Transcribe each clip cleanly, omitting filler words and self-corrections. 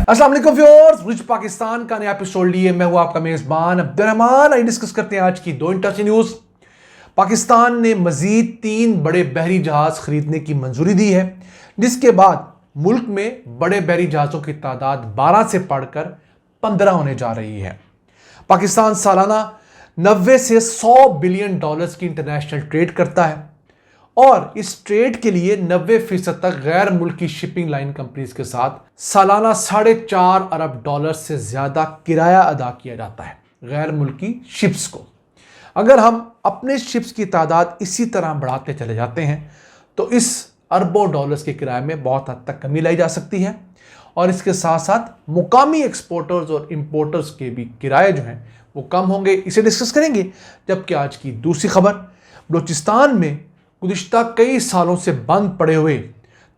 अस्सलाम वालेकुम viewers, rich Pakistan का नया एपिसोड लिए मैं हूं आपका मेजबान अब्दुर्रहमान। आइए डिस्कस करते हैं आज की दो इंटरेस्टिंग न्यूज। पाकिस्तान ने मजीद 3 बड़े बहरी जहाज खरीदने की मंजूरी दी है, जिसके बाद मुल्क में बड़े बहरी जहाजों की तादाद 12 से बढ़कर 15 होने जा रही है। पाकिस्तान सालाना 90 से 100 बिलियन डॉलर्स की इंटरनेशनल ट्रेड करता है और इस ट्रेड के लिए 90% तक गैर मुल्की शिपिंग लाइन कंपनीज के साथ सालाना 4.5 अरब डॉलर से ज्यादा किराया अदा किया जाता है गैर मुल्की शिप्स को। अगर हम अपने शिप्स की तादाद इसी तरह बढ़ाते चले जाते हैं तो इस अरबों डॉलर्स के किराए में बहुत हद तक कमी लाई जा सकती है और इसके साथ साथ मुकामी एक्सपोर्टर्स और इंपोर्टर्स के भी किराए जो हैं वो कम होंगे। इसे डिस्कस करेंगे। जबकि आज की दूसरी खबर, बलूचिस्तान में गुज़िश्ता कई सालों से बंद पड़े हुए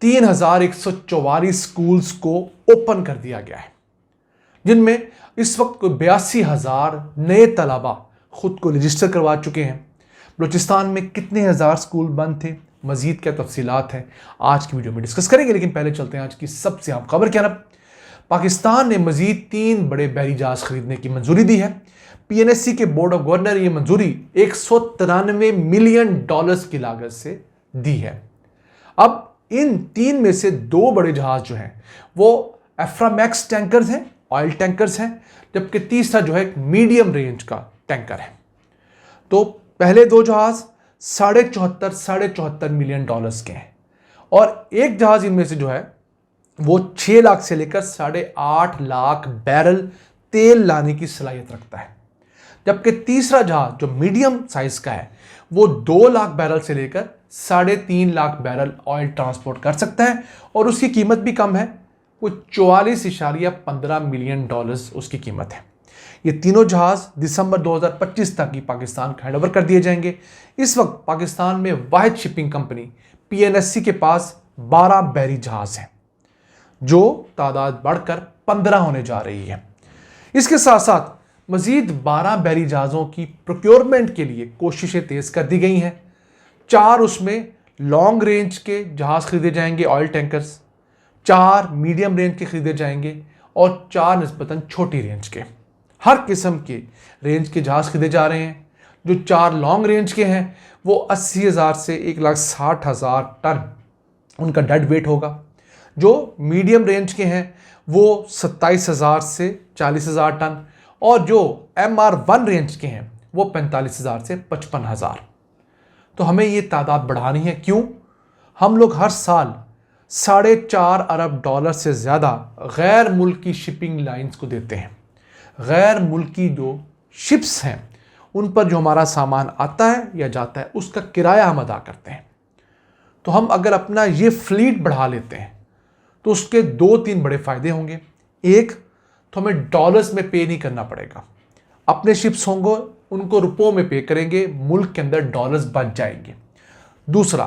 3144 स्कूल्स को ओपन कर दिया गया है, जिनमें इस वक्त कोई 82,000 नए तलबा खुद को रजिस्टर करवा चुके हैं। बलूचिस्तान में कितने हज़ार स्कूल बंद थे, मजीद क्या तफसीलात हैं, आज की वीडियो में डिस्कस करेंगे। लेकिन पहले चलते हैं आज की सबसे अहम खबर क्या है। पाकिस्तान ने मजीद 3 बड़े बहरी जहाज खरीदने की मंजूरी दी है। पीएनएससी के बोर्ड ऑफ गवर्नर ये मंजूरी 193 मिलियन डॉलर्स की लागत से दी है। अब इन 3 में से 2 बड़े जहाज जो हैं वो एफ्रामैक्स टैंकर्स हैं, ऑयल टैंकर्स हैं, जबकि तीसरा जो है एक मीडियम रेंज का टैंकर है। तो पहले 2 जहाज 74.5 मिलियन डॉलर्स के हैं और एक जहाज इनमें से जो है वो 6 लाख से लेकर 8.5 लाख बैरल तेल लाने की सलाहियत रखता है। जबकि तीसरा जहाज जो मीडियम साइज का है वो 2 लाख बैरल से लेकर 3.5 लाख बैरल ऑयल ट्रांसपोर्ट कर सकता है और उसकी कीमत भी कम है, वो 44.15 मिलियन डॉलर्स उसकी कीमत है। ये तीनों जहाज दिसंबर 2025 तक ही पाकिस्तान को हैंडओवर कर दिए जाएंगे। इस वक्त पाकिस्तान में वाहिद शिपिंग कंपनी पीएनएससी के पास 12 बहरी जहाज हैं, जो तादाद बढ़कर 15 होने जा रही है। इसके साथ साथ मजीद 12 बहरी जहाज़ों की प्रोक्योरमेंट के लिए कोशिशें तेज़ कर दी गई हैं। 4 उसमें लॉन्ग रेंज के जहाज़ खरीदे जाएंगे, ऑयल टैंकर्स, 4 मीडियम रेंज के खरीदे जाएंगे और 4 निस्बतन छोटी रेंज के। हर किस्म के रेंज के जहाज़ खरीदे जा रहे हैं। जो 4 लॉन्ग रेंज के हैं वो 80,000 से 1,60,000 टन उनका डेड वेट होगा। जो मीडियम रेंज के हैं वो 27,000 से 40,000 टन और जो MR1 रेंज के हैं वो 45,000 से 55,000। तो हमें ये तादाद बढ़ानी है। क्यों? हम लोग हर साल 4.5 अरब डॉलर से ज़्यादा गैर मुल्की शिपिंग लाइंस को देते हैं। गैर मुल्की जो शिप्स हैं उन पर जो हमारा सामान आता है या जाता है उसका किराया हम अदा करते हैं। तो हम अगर अपना ये फ्लीट बढ़ा लेते हैं तो उसके 2-3 बड़े फ़ायदे होंगे। एक तो हमें डॉलर्स में पे नहीं करना पड़ेगा, अपने शिप्स होंगे उनको रुपयों में पे करेंगे, मुल्क के अंदर डॉलर्स बच जाएंगे। दूसरा,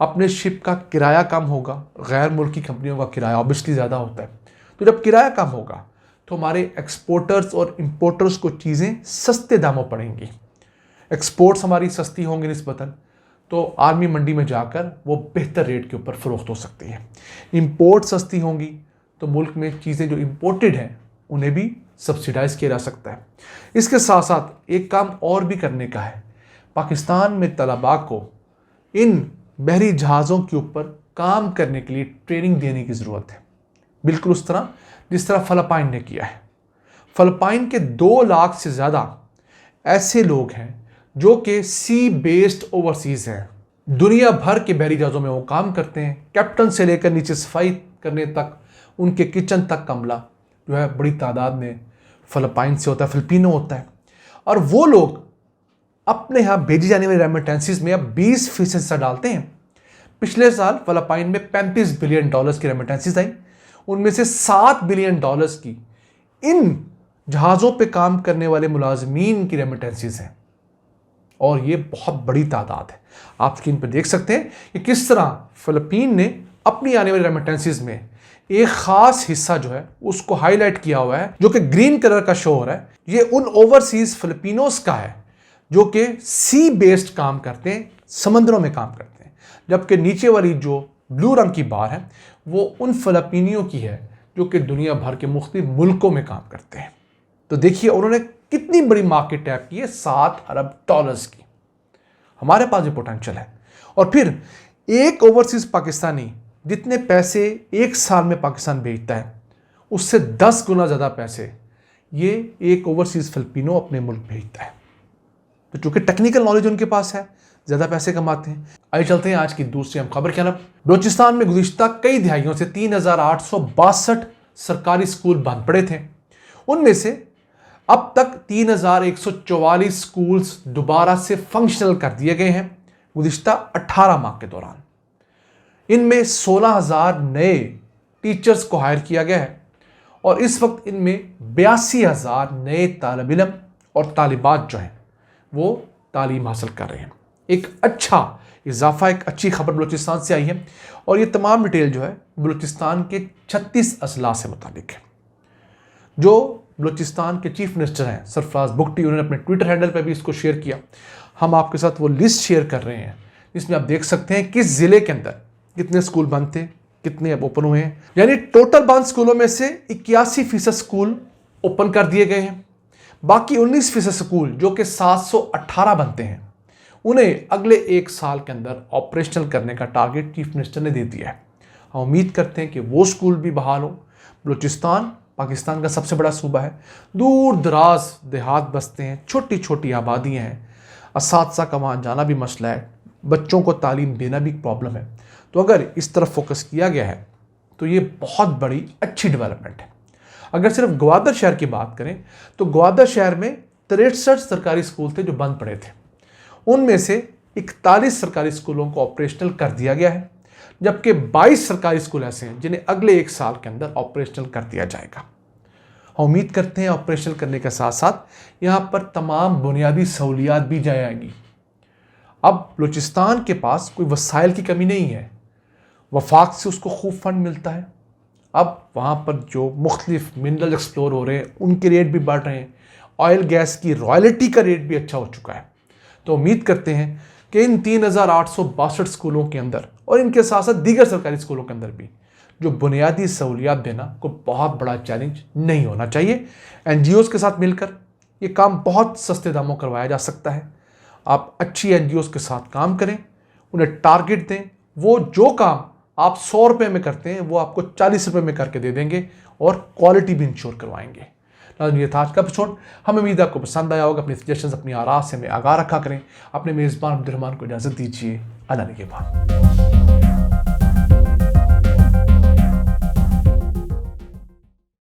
अपने शिप का किराया कम होगा। गैर मुल्की कंपनियों का किराया ऑब्वियसली ज़्यादा होता है, तो जब किराया कम होगा तो हमारे एक्सपोर्टर्स और इंपोर्टर्स को चीज़ें सस्ते दामों पड़ेंगी। एक्सपोर्ट्स हमारी सस्ती होंगी निस्बतन, तो आर्मी मंडी में जाकर वो बेहतर रेट के ऊपर फ़रोख्त हो सकती है। इंपोर्ट सस्ती होंगी तो मुल्क में चीज़ें जो इंपोर्टेड हैं उन्हें भी सब्सिडाइज किया जा सकता है। इसके साथ साथ एक काम और भी करने का है। पाकिस्तान में तलबा को इन बहरी जहाज़ों के ऊपर काम करने के लिए ट्रेनिंग देने की ज़रूरत है, बिल्कुल उस तरह जिस तरह फ़िलिपाइन ने किया है। फ़िलिपाइन के 2 लाख से ज़्यादा ऐसे लोग हैं जो कि सी बेस्ड ओवरसीज़ हैं। दुनिया भर के बहरी जहाज़ों में वो काम करते हैं, कैप्टन से लेकर नीचे सफाई करने तक, उनके किचन तक कमला जो है बड़ी तादाद में फ़िलिपाइन से होता है, फिलिपिनो होता है। और वो लोग अपने यहाँ भेजी जाने वाली रेमिटेंसीज में अब 20% हिस्सा डालते हैं। पिछले साल फ़िलिपाइन में 35 बिलियन डॉलर्स की रेमिटेंसीज आई, उनमें से 7 बिलियन डॉलर्स की इन जहाज़ों पे काम करने वाले मुलाजमीन की रेमिटेंसीज हैं और ये बहुत बड़ी तादाद है। आप स्क्रीन पर देख सकते हैं कि किस तरह फ़िलिपीन ने अपनी आने वाली रेमिटेंसीज में एक ख़ास हिस्सा जो है उसको हाईलाइट किया हुआ है, जो कि ग्रीन कलर का शो हो रहा है। ये उन ओवरसीज़ फिलिपिनोस का है जो कि सी बेस्ड काम करते हैं, समंदरों में काम करते हैं, जबकि नीचे वाली जो ब्लू रंग की बार है वो उन फिलिपिनियों की है जो कि दुनिया भर के मुख्तलिफ मुल्कों में काम करते हैं। तो देखिए उन्होंने कितनी बड़ी मार्केट टैप की है, $7 अरब की। हमारे पास भी पोटेंशियल है। और फिर एक ओवरसीज पाकिस्तानी जितने पैसे एक साल में पाकिस्तान भेजता है, उससे 10 गुना ज़्यादा पैसे ये एक ओवरसीज फिलिपिनो अपने मुल्क भेजता है। तो चूंकि टेक्निकल नॉलेज उनके पास है, ज़्यादा पैसे कमाते हैं। आइए चलते हैं आज की दूसरी हम खबर की तरफ। बलूचिस्तान में गुज़िश्ता कई दिहाइयों से 3,862 सरकारी स्कूल बंद पड़े थे। उनमें से अब तक 3,144 स्कूल्स दोबारा से फंक्शनल कर दिए गए हैं गुज़िश्ता 18 माह के दौरान। इनमें 16,000 नए टीचर्स को हायर किया गया है और इस वक्त इनमें 82,000 नए तालिब इल्म और तालिबात जो हैं वो तालीम हासिल कर रहे हैं। एक अच्छा इजाफा, एक अच्छी खबर बलूचिस्तान से आई है और ये तमाम डिटेल जो है बलूचिस्तान के 36 अजला से मुताबिक है। जो बलूचिस्तान के चीफ मिनिस्टर हैं सरफराज बुगटी, उन्होंने अपने ट्विटर हैंडल पर भी इसको शेयर किया। हम आपके साथ वो लिस्ट शेयर कर रहे हैं जिसमें आप देख सकते हैं किस ज़िले के अंदर कितने स्कूल बंद थे, कितने अब ओपन हुए हैं। यानी टोटल बंद स्कूलों में से 81% स्कूल ओपन कर दिए गए हैं। बाकी 19% स्कूल जो कि 718 बनते हैं, उन्हें अगले एक साल के अंदर ऑपरेशनल करने का टारगेट चीफ मिनिस्टर ने दे दिया है। हम उम्मीद करते हैं कि वो स्कूल भी बहाल हो। बलूचिस्तान पाकिस्तान का सबसे बड़ा सूबा है, दूर दराज देहात बसते हैं, छोटी छोटी आबादियाँ हैं, असातिज़ा का वहाँ जाना भी मसला है, बच्चों को तालीम देना भी प्रॉब्लम है। तो अगर इस तरफ फोकस किया गया है तो ये बहुत बड़ी अच्छी डेवलपमेंट है। अगर सिर्फ ग्वादर शहर की बात करें तो ग्वादर शहर में 63 सरकारी स्कूल थे जो बंद पड़े थे। उनमें से 41 सरकारी स्कूलों को ऑपरेशनल कर दिया गया है, जबकि 22 सरकारी स्कूल ऐसे हैं जिन्हें अगले एक साल के अंदर ऑपरेशनल कर दिया जाएगा। हम उम्मीद करते हैं ऑपरेशनल करने के साथ साथ यहाँ पर तमाम बुनियादी सहूलियात भी जाएंगी। अब बलूचिस्तान के पास कोई वसाइल की कमी नहीं है, वफाक से उसको खूब फंड मिलता है। अब वहाँ पर जो मुख्तलिफ मिनरल एक्सप्लोर हो रहे हैं उनके रेट भी बढ़ रहे हैं, ऑयल गैस की रॉयल्टी का रेट भी अच्छा हो चुका है। तो उम्मीद करते हैं कि इन 3,862 स्कूलों के अंदर और इनके साथ साथ दीगर सरकारी स्कूलों के अंदर भी जो बुनियादी सहूलियात देना कोई बहुत बड़ा चैलेंज नहीं होना चाहिए। NGOs के साथ मिलकर ये काम बहुत सस्ते दामों करवाया जा सकता है। आप अच्छी NGOs के साथ काम करें, उन्हें टारगेट दें, वो जो काम आप 100 रुपये में करते हैं वो आपको 40 रुपये में करके दे देंगे और क्वालिटी भी इंश्योर करवाएंगे। ये था आज का एपिसोड। हमें उम्मीद है आपको पसंद आया होगा। अपनी सजेशंस, अपनी आराज़ से हमें आगाह रखा करें। अपने मेज़बान अब्दुल रहमान को इजाज़त दीजिए। अल्लाह के बाद।